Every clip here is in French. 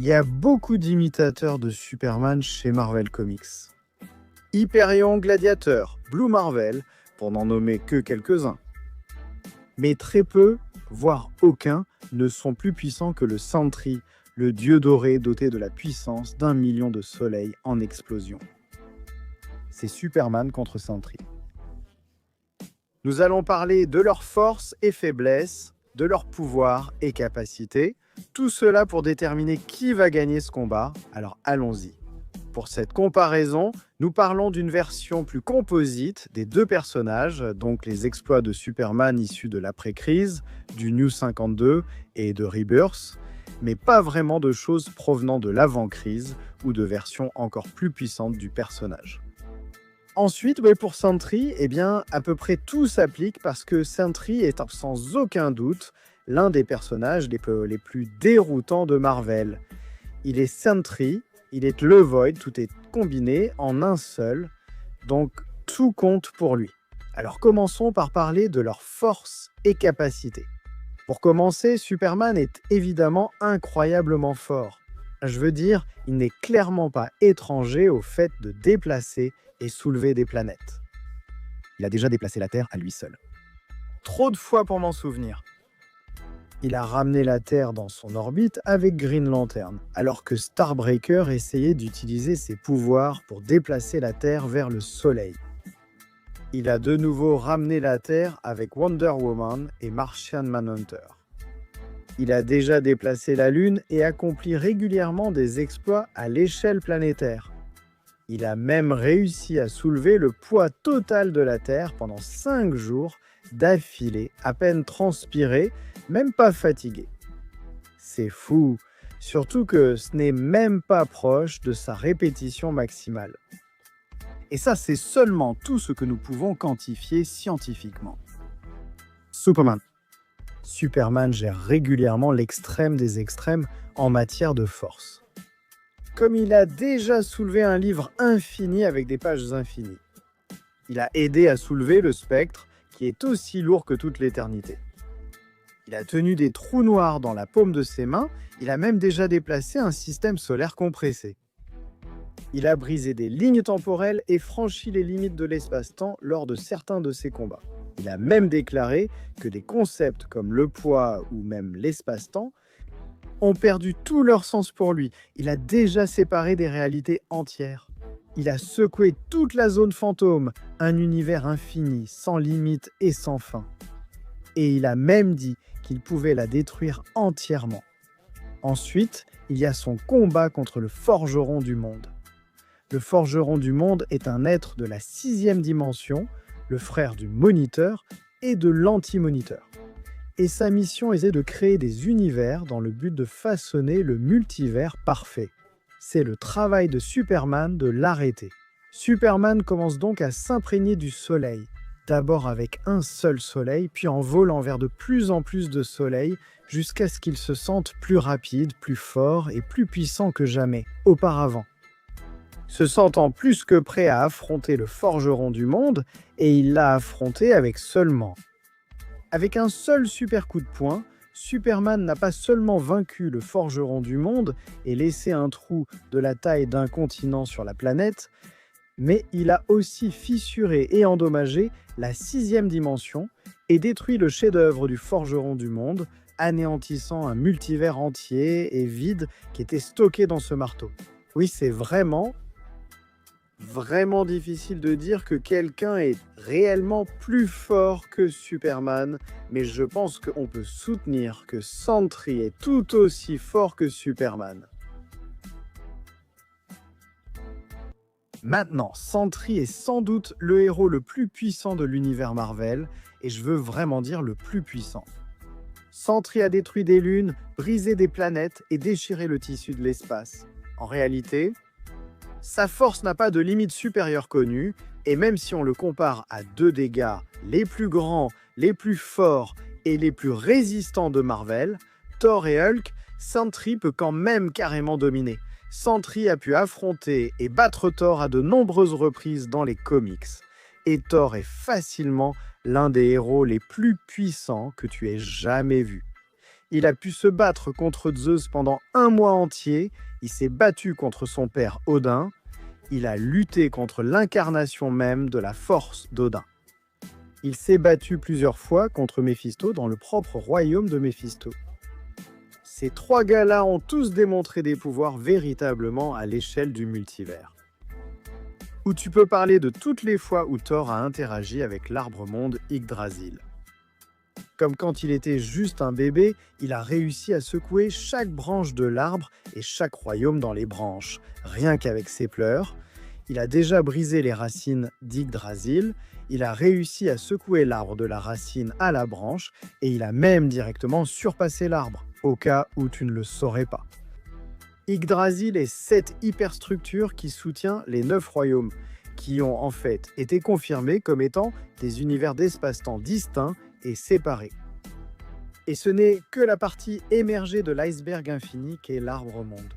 Il y a beaucoup d'imitateurs de Superman chez Marvel Comics. Hyperion Gladiator, Blue Marvel, pour n'en nommer que quelques-uns. Mais très peu, voire aucun, ne sont plus puissants que le Sentry, le dieu doré doté de la puissance d'1 million de soleils en explosion. C'est Superman contre Sentry. Nous allons parler de leurs forces et faiblesses, de leurs pouvoirs et capacités, tout cela pour déterminer qui va gagner ce combat, alors allons-y. Pour cette comparaison, nous parlons d'une version plus composite des deux personnages, donc les exploits de Superman issus de l'après-crise, du New 52 et de Rebirth, mais pas vraiment de choses provenant de l'avant-crise ou de versions encore plus puissantes du personnage. Ensuite, pour Sentry, à peu près tout s'applique parce que Sentry est sans aucun doute l'un des personnages les plus déroutants de Marvel. Il est Sentry, il est le Void, tout est combiné en un seul, donc tout compte pour lui. Alors commençons par parler de leurs forces et capacités. Pour commencer, Superman est évidemment incroyablement fort. Je veux dire, il n'est clairement pas étranger au fait de déplacer et soulever des planètes. Il a déjà déplacé la Terre à lui seul. Trop de fois pour m'en souvenir. Il a ramené la Terre dans son orbite avec Green Lantern, alors que Starbreaker essayait d'utiliser ses pouvoirs pour déplacer la Terre vers le Soleil. Il a de nouveau ramené la Terre avec Wonder Woman et Martian Manhunter. Il a déjà déplacé la Lune et accompli régulièrement des exploits à l'échelle planétaire. Il a même réussi à soulever le poids total de la Terre pendant 5 jours d'affilée, à peine transpiré, même pas fatigué. C'est fou, surtout que ce n'est même pas proche de sa répétition maximale. Et ça, c'est seulement tout ce que nous pouvons quantifier scientifiquement. Superman gère régulièrement l'extrême des extrêmes en matière de force. Comme il a déjà soulevé un livre infini avec des pages infinies. Il a aidé à soulever le spectre, qui est aussi lourd que toute l'éternité. Il a tenu des trous noirs dans la paume de ses mains, il a même déjà déplacé un système solaire compressé. Il a brisé des lignes temporelles et franchi les limites de l'espace-temps lors de certains de ses combats. Il a même déclaré que des concepts comme le poids ou même l'espace-temps ont perdu tout leur sens pour lui. Il a déjà séparé des réalités entières. Il a secoué toute la zone fantôme, un univers infini, sans limite et sans fin. Et il a même dit qu'il pouvait la détruire entièrement. Ensuite, il y a son combat contre le Forgeron du Monde. Le Forgeron du Monde est un être de la 6e dimension, le frère du Moniteur et de l'Anti-Moniteur. Et sa mission était de créer des univers dans le but de façonner le multivers parfait. C'est le travail de Superman de l'arrêter. Superman commence donc à s'imprégner du soleil, d'abord avec un seul soleil, puis en volant vers de plus en plus de soleils, jusqu'à ce qu'il se sente plus rapide, plus fort et plus puissant que jamais, auparavant. Se sentant plus que prêt à affronter le Forgeron du Monde, et il l'a affronté avec un seul super coup de poing, Superman n'a pas seulement vaincu le Forgeron du Monde et laissé un trou de la taille d'un continent sur la planète, mais il a aussi fissuré et endommagé la 6e dimension et détruit le chef-d'œuvre du Forgeron du Monde, anéantissant un multivers entier et vide qui était stocké dans ce marteau. Oui, c'est vraiment difficile de dire que quelqu'un est réellement plus fort que Superman, mais je pense qu'on peut soutenir que Sentry est tout aussi fort que Superman. Maintenant, Sentry est sans doute le héros le plus puissant de l'univers Marvel, et je veux vraiment dire le plus puissant. Sentry a détruit des lunes, brisé des planètes et déchiré le tissu de l'espace. En réalité, sa force n'a pas de limite supérieure connue, et même si on le compare à 2 des gars les plus grands, les plus forts et les plus résistants de Marvel, Thor et Hulk, Sentry peut quand même carrément dominer. Sentry a pu affronter et battre Thor à de nombreuses reprises dans les comics. Et Thor est facilement l'un des héros les plus puissants que tu aies jamais vu. Il a pu se battre contre Zeus pendant un mois entier. Il s'est battu contre son père Odin. Il a lutté contre l'incarnation même de la force d'Odin. Il s'est battu plusieurs fois contre Méphisto dans le propre royaume de Méphisto. Ces trois gars-là ont tous démontré des pouvoirs véritablement à l'échelle du multivers. Ou tu peux parler de toutes les fois où Thor a interagi avec l'arbre-monde Yggdrasil. Comme quand il était juste un bébé, il a réussi à secouer chaque branche de l'arbre et chaque royaume dans les branches, rien qu'avec ses pleurs. Il a déjà brisé les racines d'Yggdrasil, il a réussi à secouer l'arbre de la racine à la branche, et il a même directement surpassé l'arbre, au cas où tu ne le saurais pas. Yggdrasil est cette hyperstructure qui soutient les 9 royaumes, qui ont en fait été confirmés comme étant des univers d'espace-temps distincts et séparés. Et ce n'est que la partie émergée de l'iceberg infini qu'est l'arbre-monde.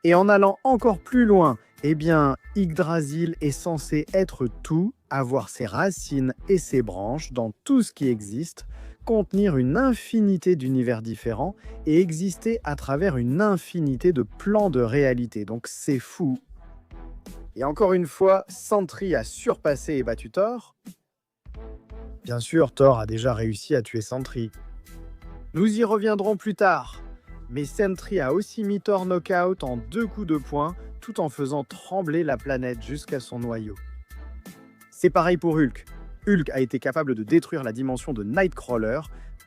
Et en allant encore plus loin, eh bien, Yggdrasil est censé être tout, avoir ses racines et ses branches dans tout ce qui existe, contenir une infinité d'univers différents et exister à travers une infinité de plans de réalité. Donc c'est fou. Et encore une fois, Sentry a surpassé et battu Thor. Bien sûr, Thor a déjà réussi à tuer Sentry. Nous y reviendrons plus tard. Mais Sentry a aussi mis Thor knockout en 2 coups de poing, tout en faisant trembler la planète jusqu'à son noyau. C'est pareil pour Hulk. Hulk a été capable de détruire la dimension de Nightcrawler,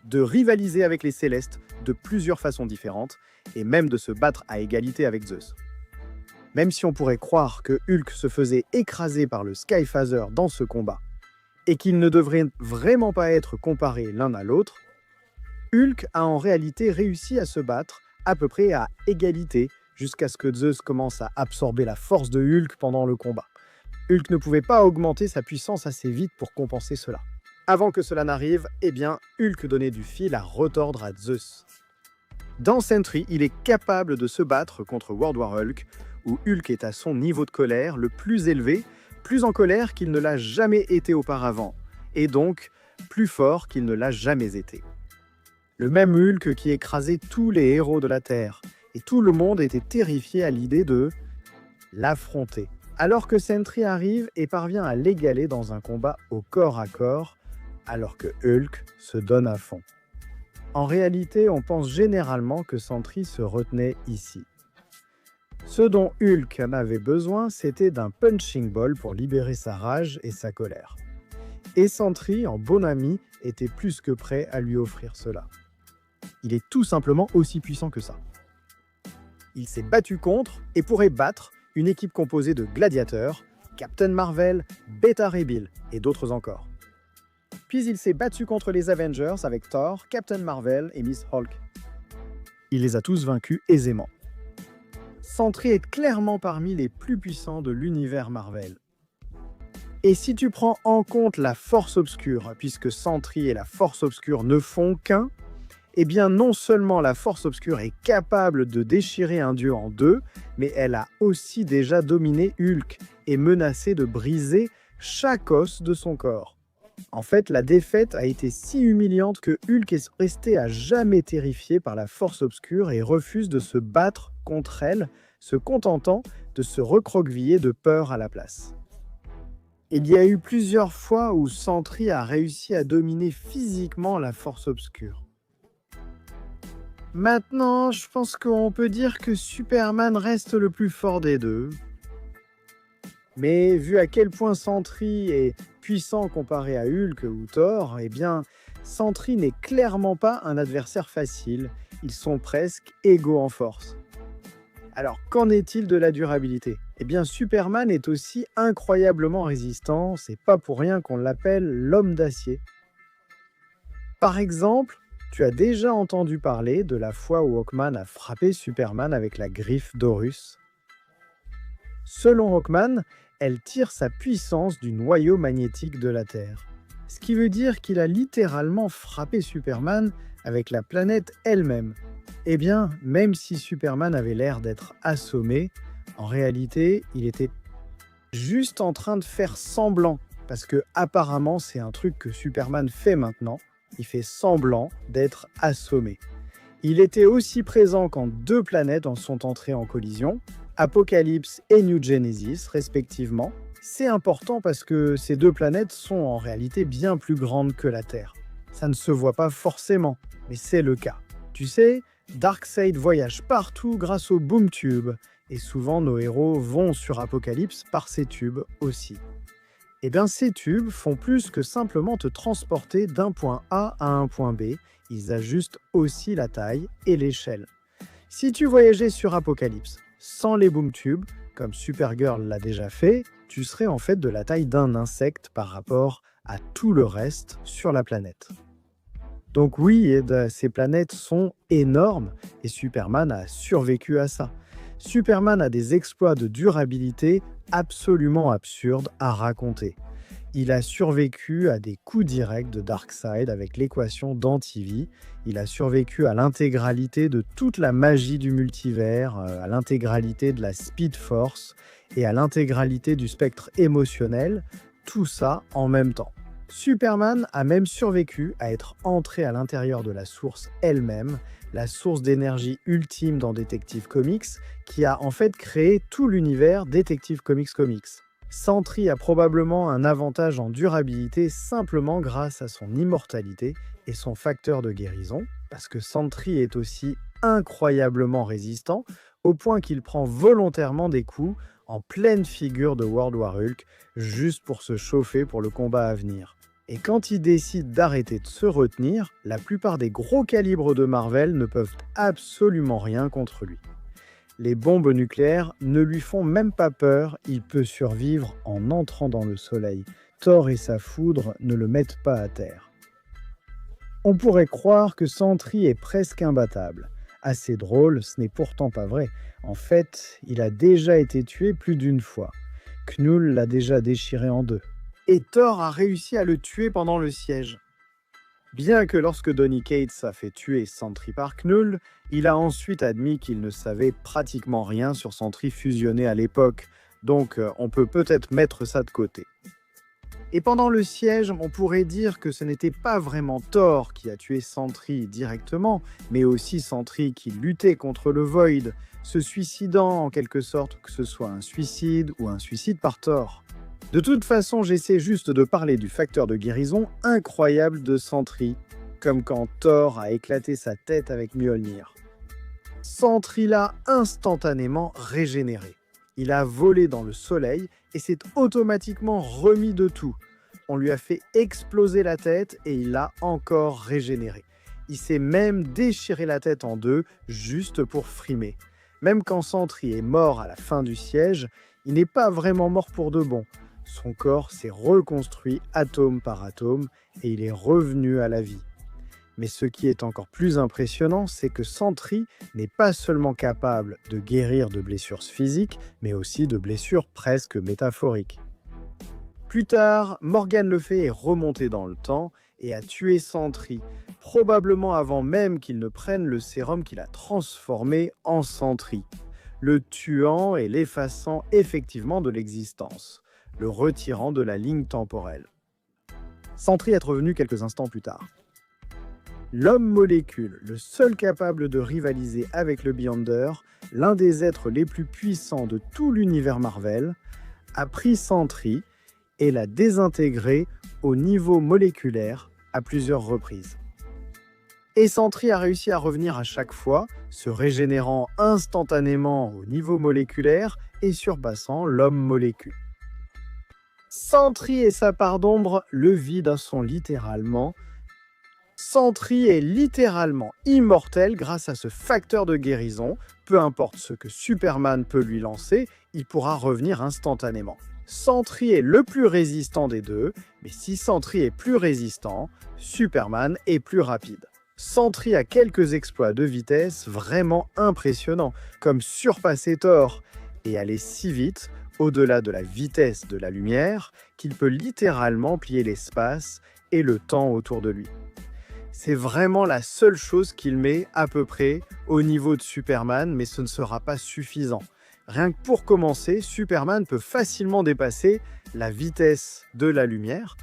de rivaliser avec les Célestes de plusieurs façons différentes, et même de se battre à égalité avec Zeus. Même si on pourrait croire que Hulk se faisait écraser par le Skyphaser dans ce combat, et qu'ils ne devraient vraiment pas être comparés l'un à l'autre, Hulk a en réalité réussi à se battre à peu près à égalité jusqu'à ce que Zeus commence à absorber la force de Hulk pendant le combat. Hulk ne pouvait pas augmenter sa puissance assez vite pour compenser cela. Avant que cela n'arrive, eh bien, Hulk donnait du fil à retordre à Zeus. Dans Sentry, il est capable de se battre contre World War Hulk, où Hulk est à son niveau de colère le plus élevé, plus en colère qu'il ne l'a jamais été auparavant, et donc plus fort qu'il ne l'a jamais été. Le même Hulk qui écrasait tous les héros de la Terre, et tout le monde était terrifié à l'idée de l'affronter. Alors que Sentry arrive et parvient à l'égaler dans un combat au corps à corps, alors que Hulk se donne à fond. En réalité, on pense généralement que Sentry se retenait ici. Ce dont Hulk en avait besoin, c'était d'un punching ball pour libérer sa rage et sa colère. Et Sentry, en bon ami, était plus que prêt à lui offrir cela. Il est tout simplement aussi puissant que ça. Il s'est battu contre et pourrait battre une équipe composée de gladiateurs, Captain Marvel, Beta Ray Bill et d'autres encore. Puis il s'est battu contre les Avengers avec Thor, Captain Marvel et Miss Hulk. Il les a tous vaincus aisément. Sentry est clairement parmi les plus puissants de l'univers Marvel. Et si tu prends en compte la Force Obscure, puisque Sentry et la Force Obscure ne font qu'un, eh bien non seulement la Force Obscure est capable de déchirer un dieu en deux, mais elle a aussi déjà dominé Hulk et menacé de briser chaque os de son corps. En fait, la défaite a été si humiliante que Hulk est resté à jamais terrifié par la Force Obscure et refuse de se battre contre elle, se contentant de se recroqueviller de peur à la place. Il y a eu plusieurs fois où Sentry a réussi à dominer physiquement la Force Obscure. Maintenant, je pense qu'on peut dire que Superman reste le plus fort des deux. Mais vu à quel point Sentry est puissant comparé à Hulk ou Thor, eh bien, Sentry n'est clairement pas un adversaire facile. Ils sont presque égaux en force. Alors, qu'en est-il de la durabilité ? Eh bien, Superman est aussi incroyablement résistant. C'est pas pour rien qu'on l'appelle l'homme d'acier. Par exemple, tu as déjà entendu parler de la fois où Hawkman a frappé Superman avec la griffe d'Horus. Selon Hawkman, elle tire sa puissance du noyau magnétique de la Terre. Ce qui veut dire qu'il a littéralement frappé Superman avec la planète elle-même. Eh bien, même si Superman avait l'air d'être assommé, en réalité, il était juste en train de faire semblant. Parce que apparemment, c'est un truc que Superman fait maintenant. Il fait semblant d'être assommé. Il était aussi présent quand deux planètes en sont entrées en collision, Apocalypse et New Genesis respectivement. C'est important parce que ces deux planètes sont en réalité bien plus grandes que la Terre. Ça ne se voit pas forcément, mais c'est le cas. Tu sais, Darkseid voyage partout grâce au Boom Tube, et souvent nos héros vont sur Apocalypse par ces tubes aussi. Eh bien, ces tubes font plus que simplement te transporter d'un point A à un point B, ils ajustent aussi la taille et l'échelle. Si tu voyageais sur Apocalypse sans les Boom Tubes, comme Supergirl l'a déjà fait, tu serais en fait de la taille d'un insecte par rapport à tout le reste sur la planète. Donc oui, ces planètes sont énormes et Superman a survécu à ça. Superman a des exploits de durabilité absolument absurdes à raconter. Il a survécu à des coups directs de Darkseid avec l'équation d'Anti-V. Il a survécu à l'intégralité de toute la magie du multivers, à l'intégralité de la Speed Force et à l'intégralité du spectre émotionnel, tout ça en même temps. Superman a même survécu à être entré à l'intérieur de la source elle-même, la source d'énergie ultime dans Detective Comics, qui a en fait créé tout l'univers Detective Comics. Sentry a probablement un avantage en durabilité simplement grâce à son immortalité et son facteur de guérison, parce que Sentry est aussi incroyablement résistant, au point qu'il prend volontairement des coups en pleine figure de World War Hulk, juste pour se chauffer pour le combat à venir. Et quand il décide d'arrêter de se retenir, la plupart des gros calibres de Marvel ne peuvent absolument rien contre lui. Les bombes nucléaires ne lui font même pas peur, il peut survivre en entrant dans le soleil. Thor et sa foudre ne le mettent pas à terre. On pourrait croire que Sentry est presque imbattable. Assez drôle, ce n'est pourtant pas vrai. En fait, il a déjà été tué plus d'une fois. Knull l'a déjà déchiré en deux. Et Thor a réussi à le tuer pendant le siège. Bien que lorsque Donny Cates a fait tuer Sentry par Knull, il a ensuite admis qu'il ne savait pratiquement rien sur Sentry fusionné à l'époque, donc on peut peut-être mettre ça de côté. Et pendant le siège, on pourrait dire que ce n'était pas vraiment Thor qui a tué Sentry directement, mais aussi Sentry qui luttait contre le Void, se suicidant en quelque sorte, que ce soit un suicide ou un suicide par Thor. De toute façon, j'essaie juste de parler du facteur de guérison incroyable de Sentry, comme quand Thor a éclaté sa tête avec Mjolnir. Sentry l'a instantanément régénéré. Il a volé dans le soleil et s'est automatiquement remis de tout. On lui a fait exploser la tête et il l'a encore régénéré. Il s'est même déchiré la tête en deux juste pour frimer. Même quand Sentry est mort à la fin du siège, il n'est pas vraiment mort pour de bon. Son corps s'est reconstruit atome par atome et il est revenu à la vie. Mais ce qui est encore plus impressionnant, c'est que Sentry n'est pas seulement capable de guérir de blessures physiques, mais aussi de blessures presque métaphoriques. Plus tard, Morgan Le Fay est remonté dans le temps et a tué Sentry, probablement avant même qu'il ne prenne le sérum qu'il a transformé en Sentry, le tuant et l'effaçant effectivement de l'existence, le retirant de la ligne temporelle. Sentry est revenu quelques instants plus tard. L'homme-molécule, le seul capable de rivaliser avec le Beyonder, l'un des êtres les plus puissants de tout l'univers Marvel, a pris Sentry et l'a désintégré au niveau moléculaire à plusieurs reprises. Et Sentry a réussi à revenir à chaque fois, se régénérant instantanément au niveau moléculaire et surpassant l'homme-molécule. Sentry et sa part d'ombre, le vide sont littéralement. Sentry est littéralement immortel grâce à ce facteur de guérison. Peu importe ce que Superman peut lui lancer, il pourra revenir instantanément. Sentry est le plus résistant des deux, mais si Sentry est plus résistant, Superman est plus rapide. Sentry a quelques exploits de vitesse vraiment impressionnants, comme surpasser Thor et aller si vite, au-delà de la vitesse de la lumière, qu'il peut littéralement plier l'espace et le temps autour de lui. C'est vraiment la seule chose qu'il met à peu près au niveau de Superman, mais ce ne sera pas suffisant. Rien que pour commencer, Superman peut facilement dépasser la vitesse de la lumière.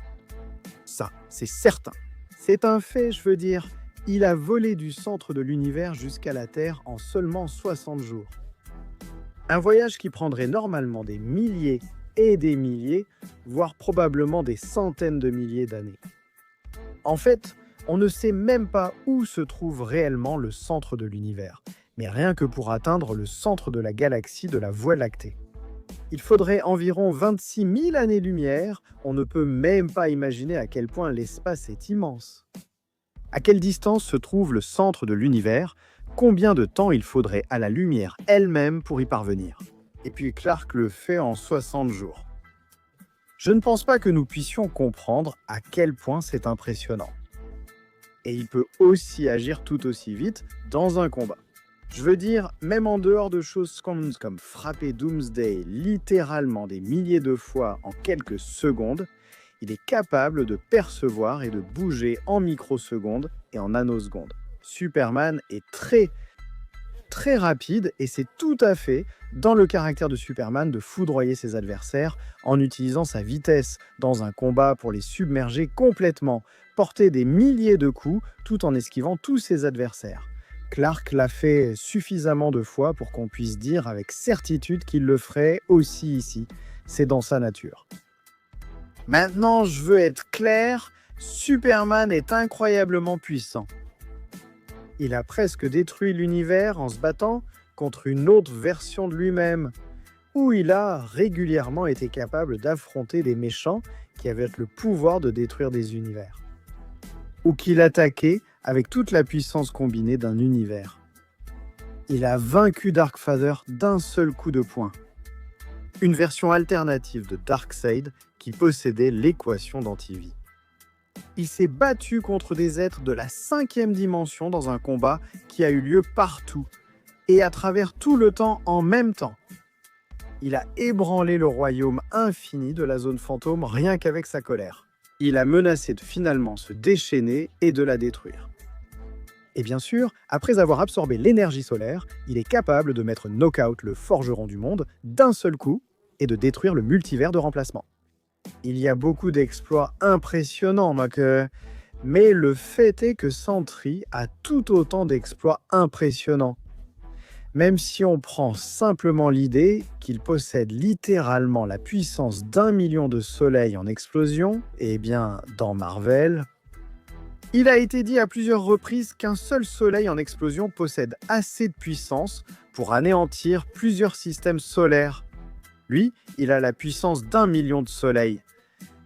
Ça, c'est certain. C'est un fait, je veux dire. Il a volé du centre de l'univers jusqu'à la Terre en seulement 60 jours. Un voyage qui prendrait normalement des milliers et des milliers, voire probablement des centaines de milliers d'années. En fait, on ne sait même pas où se trouve réellement le centre de l'univers, mais rien que pour atteindre le centre de la galaxie de la Voie lactée. Il faudrait environ 26 000 années-lumière, on ne peut même pas imaginer à quel point l'espace est immense. À quelle distance se trouve le centre de l'univers? Combien de temps il faudrait à la lumière elle-même pour y parvenir? Et puis Clarke le fait en 60 jours. Je ne pense pas que nous puissions comprendre à quel point c'est impressionnant. Et il peut aussi agir tout aussi vite dans un combat. Je veux dire, même en dehors de choses comme frapper Doomsday littéralement des milliers de fois en quelques secondes, il est capable de percevoir et de bouger en microsecondes et en nanosecondes. Superman est très rapide et c'est tout à fait dans le caractère de Superman de foudroyer ses adversaires en utilisant sa vitesse dans un combat pour les submerger complètement, porter des milliers de coups tout en esquivant tous ses adversaires. Clarke l'a fait suffisamment de fois pour qu'on puisse dire avec certitude qu'il le ferait aussi ici. C'est dans sa nature. Maintenant, je veux être clair, Superman est incroyablement puissant. Il a presque détruit l'univers en se battant contre une autre version de lui-même, où il a régulièrement été capable d'affronter des méchants qui avaient le pouvoir de détruire des univers, ou qu'il attaquait avec toute la puissance combinée d'un univers. Il a vaincu Darkfather d'un seul coup de poing, une version alternative de Darkseid qui possédait l'équation d'antivie. Il s'est battu contre des êtres de la 5e dimension dans un combat qui a eu lieu partout et à travers tout le temps en même temps. Il a ébranlé le royaume infini de la zone fantôme rien qu'avec sa colère. Il a menacé de finalement se déchaîner et de la détruire. Et bien sûr, après avoir absorbé l'énergie solaire, il est capable de mettre knock-out le forgeron du monde d'un seul coup et de détruire le multivers de remplacement. Il y a beaucoup d'exploits impressionnants, mais le fait est que Sentry a tout autant d'exploits impressionnants. Même si on prend simplement l'idée qu'il possède littéralement la puissance d'1 million de soleils en explosion, eh bien, dans Marvel, il a été dit à plusieurs reprises qu'un seul soleil en explosion possède assez de puissance pour anéantir plusieurs systèmes solaires. Lui, il a la puissance d'1 million de soleils.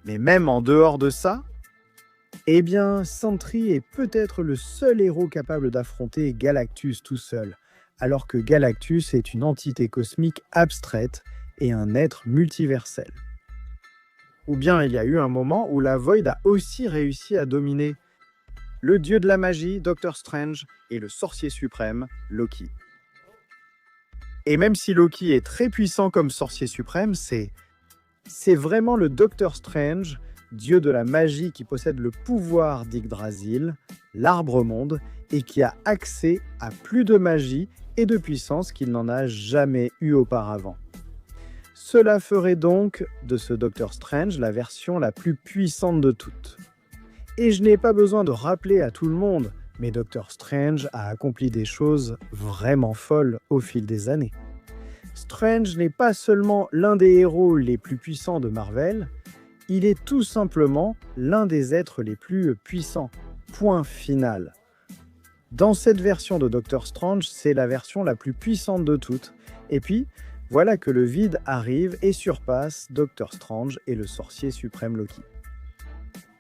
Mais même en dehors de ça, eh bien, Sentry est peut-être le seul héros capable d'affronter Galactus tout seul, alors que Galactus est une entité cosmique abstraite et un être multiversel. Ou bien il y a eu un moment où la Void a aussi réussi à dominer le dieu de la magie, Doctor Strange, et le sorcier suprême, Loki. Et même si Loki est très puissant comme sorcier suprême, c'est vraiment le Doctor Strange, dieu de la magie qui possède le pouvoir d'Yggdrasil, l'arbre-monde, et qui a accès à plus de magie et de puissance qu'il n'en a jamais eu auparavant. Cela ferait donc de ce Doctor Strange la version la plus puissante de toutes. Et je n'ai pas besoin de rappeler à tout le monde, mais Doctor Strange a accompli des choses vraiment folles au fil des années. Strange n'est pas seulement l'un des héros les plus puissants de Marvel, il est tout simplement l'un des êtres les plus puissants. Point final. Dans cette version de Doctor Strange, c'est la version la plus puissante de toutes. Et puis, voilà que le vide arrive et surpasse Doctor Strange et le sorcier suprême Loki.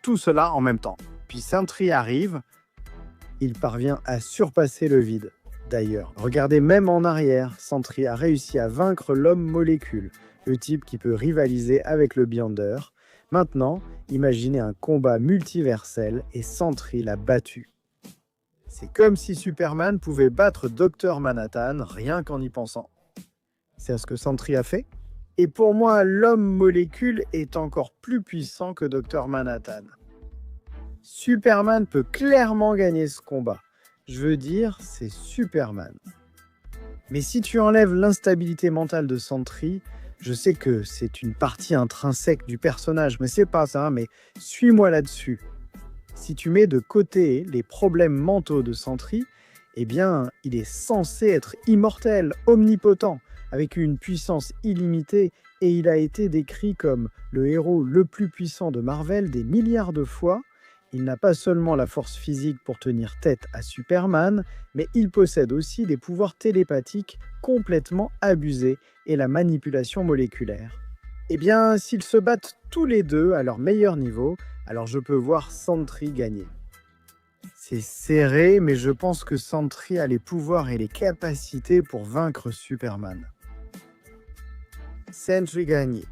Tout cela en même temps. Puis Sentry arrive, il parvient à surpasser le vide. D'ailleurs, regardez même en arrière, Sentry a réussi à vaincre l'homme molécule, le type qui peut rivaliser avec le Beyonder. Maintenant, imaginez un combat multiversel et Sentry l'a battu. C'est comme si Superman pouvait battre Dr Manhattan rien qu'en y pensant. C'est ce que Sentry a fait. Et pour moi, l'homme molécule est encore plus puissant que Dr Manhattan. Superman peut clairement gagner ce combat. Je veux dire, c'est Superman. Mais si tu enlèves l'instabilité mentale de Sentry, je sais que c'est une partie intrinsèque du personnage, mais c'est pas ça, mais suis-moi là-dessus. Si tu mets de côté les problèmes mentaux de Sentry, eh bien, il est censé être immortel, omnipotent, avec une puissance illimitée, et il a été décrit comme le héros le plus puissant de Marvel des milliards de fois. Il n'a pas seulement la force physique pour tenir tête à Superman, mais il possède aussi des pouvoirs télépathiques complètement abusés et la manipulation moléculaire. Eh bien, s'ils se battent tous les deux à leur meilleur niveau, alors je peux voir Sentry gagner. C'est serré, mais je pense que Sentry a les pouvoirs et les capacités pour vaincre Superman. Sentry gagné.